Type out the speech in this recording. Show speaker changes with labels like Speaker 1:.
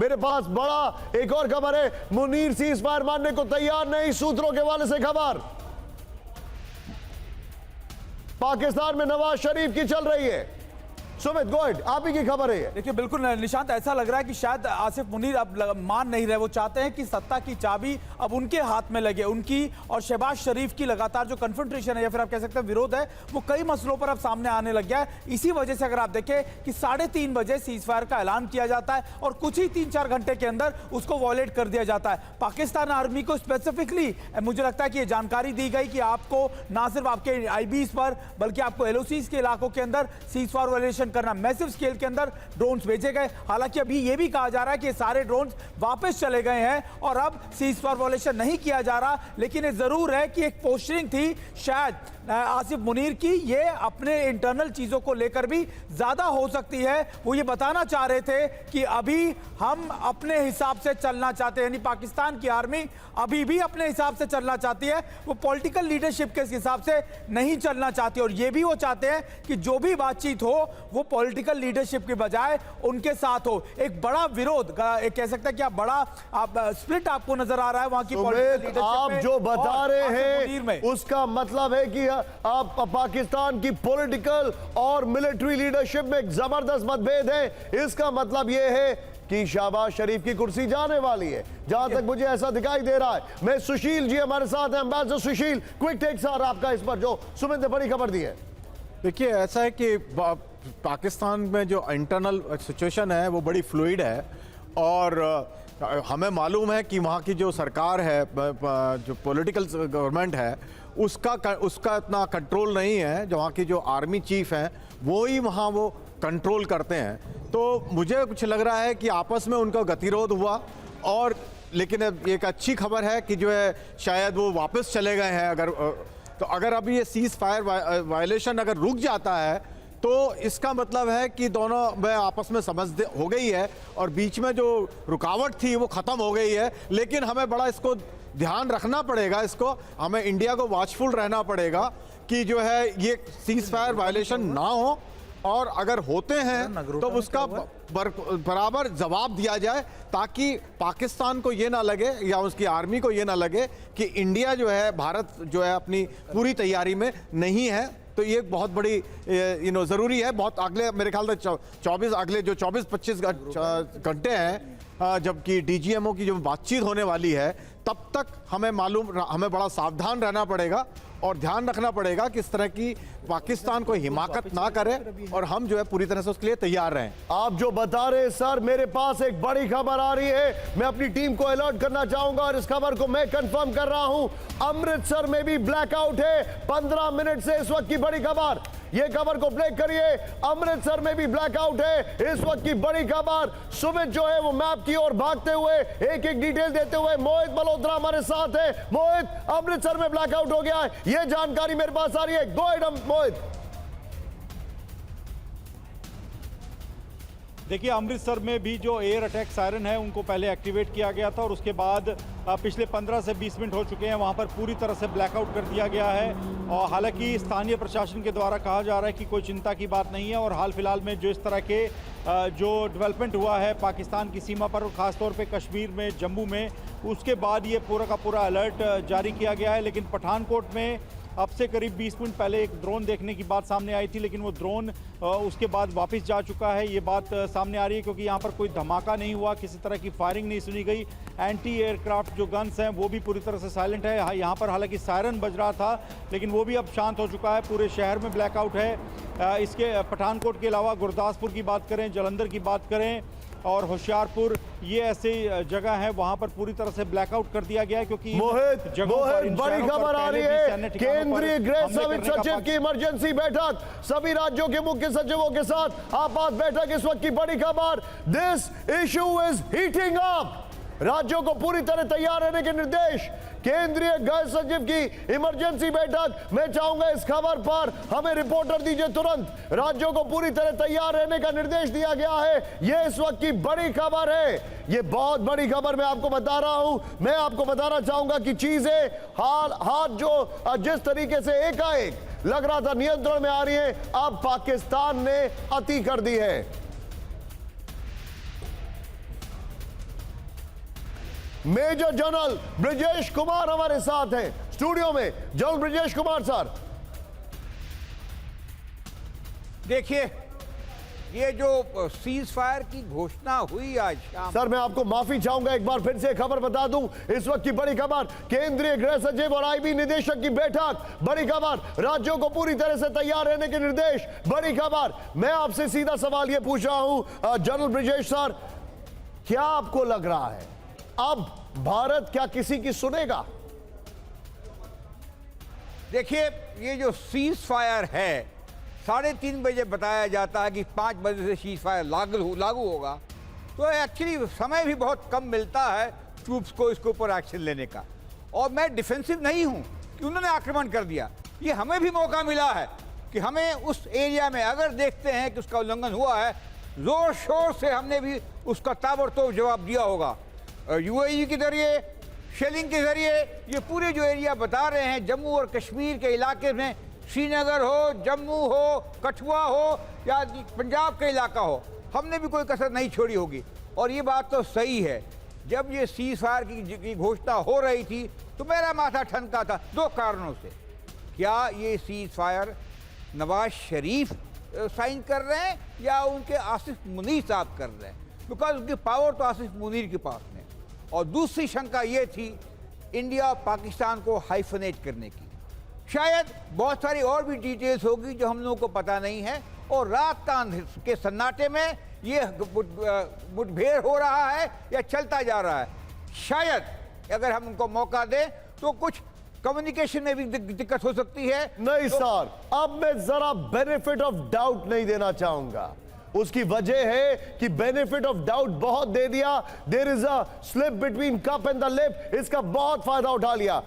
Speaker 1: मेरे पास बड़ा एक और खबर है, मुनीर सीज फायर मानने को तैयार नहीं, सूत्रों के हवाले से खबर। पाकिस्तान में नवाज शरीफ की चल रही है। सुमित गोयड, आप ही की खबर है।
Speaker 2: देखिए बिल्कुल निशांत, ऐसा लग रहा है कि शायद आसिफ मुनीर अब मान नहीं रहे। वो चाहते हैं कि सत्ता की चाबी अब उनके हाथ में लगे। उनकी और शहबाज शरीफ की लगातार जो कन्फ्रंटेशन है या फिर आप कह सकते हैं विरोध है, वो कई मसलों पर अब सामने आने लग गया है। इसी वजह से अगर आप देखें कि 3:30 बजे सीज फायर का ऐलान किया जाता है और कुछ ही 3-4 घंटे के अंदर उसको वॉयलेट कर दिया जाता है। पाकिस्तान आर्मी को स्पेसिफिकली मुझे लगता है कि ये जानकारी दी गई कि आपको ना सिर्फ आपके आईबीज पर बल्कि आपको एलओसीज के इलाकों के अंदर सीज फायर वायलेशन करना, मैसिव स्केल के अंदर ड्रोन्स भेजे गए। हालांकि अभी यह भी कहा जा रहा है कि सारे ड्रोन्स वापस चले गए हैं और अब सीज फायर वायलेशन नहीं किया जा रहा। लेकिन ये जरूर है कि एक पोस्टरिंग थी शायद आसिफ मुनीर की, ये अपने इंटरनल चीजों को लेकर भी ज्यादा हो सकती है। वो ये बताना चाह रहे थे कि अभी हम अपने हिसाब से चलना चाहते हैं, यानी पाकिस्तान की आर्मी अभी भी अपने हिसाब से चलना चाहती है। वो पॉलिटिकल लीडरशिप के हिसाब से नहीं चलना चाहती और ये भी वो चाहते हैं कि जो भी बातचीत हो वो पॉलिटिकल लीडरशिप के बजाय उनके साथ हो। एक बड़ा विरोध, एक कह सकते हैं कि आप बड़ा स्प्लिट आपको नजर आ रहा है वहां की पॉलिटिकल लीडरशिप में।
Speaker 1: आप जो बता रहे हैं
Speaker 2: उसका
Speaker 1: उसका मतलब है कि आप पाकिस्तान की पॉलिटिकल और मिलिट्री लीडरशिप में एक जबरदस्त मतभेद है। इसका मतलब यह है कि शहबाज शरीफ की कुर्सी जाने वाली है, जहां तक मुझे ऐसा दिखाई दे रहा है। मैं सुशील जी हमारे साथ हैं, एम्बेसडर सुशील, क्विक टेक सर आपका इस पर जो सुमित ने बड़ी खबर दी है।
Speaker 3: देखिए ऐसा है कि पाकिस्तान में जो इंटरनल सिचुएशन है वो बड़ी फ्लूइड है और हमें मालूम है कि वहाँ की जो सरकार है, जो पॉलिटिकल गवर्नमेंट है, उसका इतना कंट्रोल नहीं है। जो वहाँ की जो आर्मी चीफ हैं वो ही वहाँ वो कंट्रोल करते हैं। तो मुझे कुछ लग रहा है कि आपस में उनका गतिरोध हुआ और लेकिन एक अच्छी खबर है कि जो है शायद वो वापस चले गए हैं। अगर अभी ये सीज फायर वायलेशन अगर रुक जाता है तो इसका मतलब है कि दोनों में आपस में समझ हो गई है और बीच में जो रुकावट थी वो ख़त्म हो गई है। लेकिन हमें बड़ा इसको ध्यान रखना पड़ेगा, इसको हमें इंडिया को वॉचफुल रहना पड़ेगा कि जो है ये सीज फायर वायलेशन ना हो और अगर होते हैं तो उसका बराबर जवाब दिया जाए, ताकि पाकिस्तान को ये ना लगे या उसकी आर्मी को ये ना लगे कि इंडिया जो है, भारत जो है अपनी पूरी तैयारी में नहीं है। तो ये बहुत बड़ी ज़रूरी है। बहुत अगले मेरे ख्याल से 24-25 घंटे हैं जबकि डीजीएमओ की जो बातचीत होने वाली है, तब तक हमें बड़ा सावधान रहना पड़ेगा और ध्यान रखना पड़ेगा कि इस तरह की पाकिस्तान को हिमाकत ना करे और हम जो है पूरी तरह से उसके लिए तैयार रहें।
Speaker 1: आप जो बता रहे हैं सर, मेरे पास एक बड़ी खबर आ रही है। मैं अपनी टीम को अलर्ट करना चाहूंगा और इस खबर को मैं कंफर्म कर रहा हूं। अमृतसर में भी ब्लैकआउट है 15 मिनट से इस वक्त की बड़ी खबर। ये खबर को प्ले करिए। अमृतसर में भी ब्लैकआउट है इस वक्त की बड़ी खबर। सुमित जो है वो मैप की ओर भागते हुए एक एक डिटेल देते हुए, मोहित मल्होत्रा हमारे साथ है। मोहित, अमृतसर में ब्लैकआउट हो गया है, ये जानकारी मेरे पास आ रही है। गो अहेड मोहित।
Speaker 4: देखिए अमृतसर में भी जो एयर अटैक सायरन है उनको पहले एक्टिवेट किया गया था और उसके बाद पिछले 15 से 20 मिनट हो चुके हैं, वहां पर पूरी तरह से ब्लैकआउट कर दिया गया है। और हालांकि स्थानीय प्रशासन के द्वारा कहा जा रहा है कि कोई चिंता की बात नहीं है और हाल फिलहाल में जो इस तरह के जो डेवलपमेंट हुआ है पाकिस्तान की सीमा पर, खासतौर पे कश्मीर में, जम्मू में, उसके बाद ये पूरा का पूरा अलर्ट जारी किया गया है। लेकिन पठानकोट में अब से करीब 20 मिनट पहले एक ड्रोन देखने की बात सामने आई थी, लेकिन वो ड्रोन उसके बाद वापस जा चुका है। ये बात सामने आ रही है क्योंकि यहाँ पर कोई धमाका नहीं हुआ, किसी तरह की फायरिंग नहीं सुनी गई। एंटी एयरक्राफ्ट जो गन्स हैं वो भी पूरी तरह से साइलेंट है। यहाँ पर हालांकि सायरन बज रहा था लेकिन वो भी अब शांत हो चुका है। पूरे शहर में ब्लैकआउट है। इसके पठानकोट के अलावा गुरदासपुर की बात करें, जालंधर की बात करें और होशियारपुर, ये ऐसे जगह है वहां पर पूरी तरह से ब्लैकआउट कर दिया गया है। क्योंकि
Speaker 1: मोहित बड़ी खबर आ रही है। केंद्रीय गृह सचिव की इमरजेंसी बैठक, सभी राज्यों के मुख्य सचिवों के साथ आपात बैठक, इस वक्त की बड़ी खबर। This issue is heating up. राज्यों को पूरी तरह तैयार रहने के निर्देश। केंद्रीय गृह सचिव की इमरजेंसी बैठक। मैं चाहूंगा इस खबर पर हमें रिपोर्टर दीजिए तुरंत। राज्यों को पूरी तरह तैयार रहने का निर्देश दिया गया है। यह इस वक्त की बड़ी खबर है, यह बहुत बड़ी खबर मैं आपको बता रहा हूं। मैं आपको बताना चाहूंगा कि चीजें हाथ जो जिस तरीके से एकाएक लग रहा था नियंत्रण में आ रही है, अब पाकिस्तान ने अति कर दी है। मेजर जनरल ब्रिजेश कुमार हमारे साथ हैं स्टूडियो में। जनरल ब्रिजेश कुमार सर,
Speaker 5: देखिए, ये जो सीज फायर की घोषणा हुई आज शाम,
Speaker 1: सर मैं आपको माफी चाहूंगा, एक बार फिर से खबर बता दूं, इस वक्त की बड़ी खबर, केंद्रीय गृह सचिव और आईबी निदेशक की बैठक, बड़ी खबर, राज्यों को पूरी तरह से तैयार रहने के निर्देश, बड़ी खबर। मैं आपसे सीधा सवाल यह पूछ रहा हूं जनरल ब्रिजेश सर, क्या आपको लग रहा है अब भारत क्या किसी की सुनेगा?
Speaker 5: देखिए, ये जो सीज फायर है, 3:30 बजे बताया जाता है कि 5 बजे से सीज फायर लागू होगा, तो एक्चुअली समय भी बहुत कम मिलता है ट्रूप्स को इसके ऊपर एक्शन लेने का। और मैं डिफेंसिव नहीं हूं कि उन्होंने आक्रमण कर दिया, ये हमें भी मौका मिला है कि हमें उस एरिया में अगर देखते हैं कि उसका उल्लंघन हुआ है, जोर शोर से हमने भी उसका ताबड़तोड़ जवाब दिया होगा। यूएई के जरिए, शेलिंग के जरिए, ये पूरे जो एरिया बता रहे हैं जम्मू और कश्मीर के इलाके में, श्रीनगर हो, जम्मू हो, कठुआ हो या पंजाब का इलाका हो, हमने भी कोई कसर नहीं छोड़ी होगी। और ये बात तो सही है, जब ये सीज फायर की घोषणा हो रही थी तो मेरा माथा ठनका था 2 कारणों से। क्या ये cease fire Nawaz Sharif sign कर रहे हैं या उनके आसिफ मुनीर साहब कर रहे हैं, बिकॉज उनकी पावर तो आसिफ मुनीर के पास में। और दूसरी शंका ये थी इंडिया और पाकिस्तान को हाइफनेट करने की। शायद बहुत सारी और भी डिटेल्स होगी जो हम लोगों को पता नहीं है, और रात के सन्नाटे में ये मुठभेड़ हो रहा है या चलता जा रहा है। शायद अगर हम उनको मौका दें तो कुछ कम्युनिकेशन में भी दिक्कत हो सकती है।
Speaker 1: नहीं
Speaker 5: तो
Speaker 1: सर, अब मैं जरा बेनिफिट ऑफ डाउट नहीं देना चाहूंगा। उसकी वजह है कि बेनिफिट ऑफ डाउट बहुत दे दिया, there is a slip between cup and the lip, इसका बहुत फायदा उठा लिया।